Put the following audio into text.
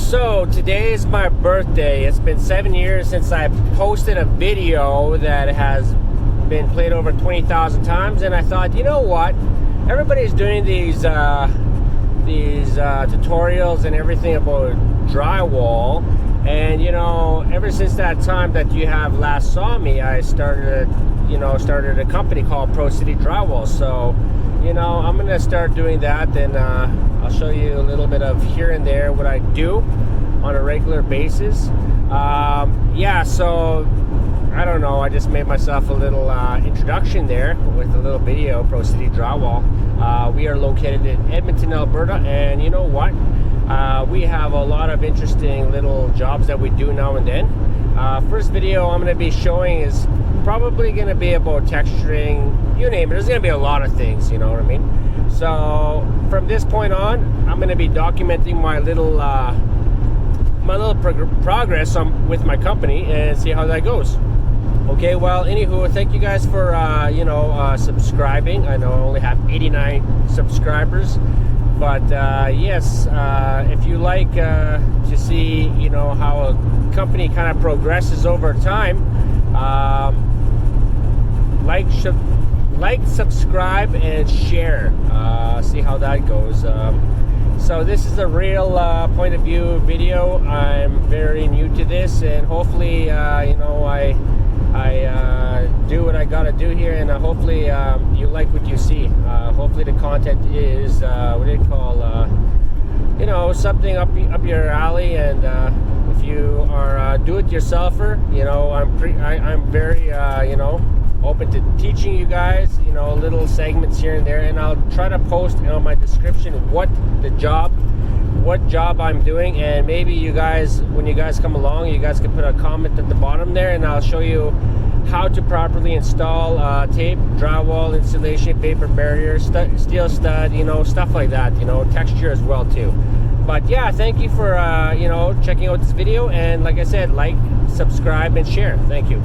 So today is my birthday. It's been 7 years since I posted a video that has been played over 20,000 times, and I thought, you know what? Everybody's doing these tutorials and everything about drywall, and you know, ever since that time that you have last saw me, I started a company called Pro City Drywall. So you know, I'm gonna start doing that, and I'll show you a little bit of here and there what I do on a regular basis. Yeah, so I don't know, I just made myself a little introduction there with a little video. Pro City Drywall. We are located in Edmonton, Alberta, and you know what? We have a lot of interesting little jobs that we do now and then. First video I'm going to be showing is probably going to be about texturing, you name it. There's going to be a lot of things, you know what I mean? So from this point on, I'm going to be documenting my little progress with my company and see how that goes. Okay, well, anywho, thank you guys for subscribing. I know I only have 89 subscribers, but yes, if you like to see, you know, how a company kind of progresses over time, like, subscribe, and share. See how that goes. So this is a real point of view video. I'm very new to this, and hopefully, you know, I do what I gotta do here, and hopefully you like what you see. Hopefully the content is what do you call, you know, something up your alley, and if you are a do-it-yourselfer, you know, I'm very you know, open to teaching you guys, you know, little segments here and there, and I'll try to post on my description what job I'm doing, and maybe you guys, when you guys come along, you guys can put a comment at the bottom there, and I'll show you how to properly install tape, drywall installation, paper barrier, steel stud, you know, stuff like that, you know, texture as well too. But yeah, thank you for you know, checking out this video, and like I said, like, subscribe, and share. Thank you.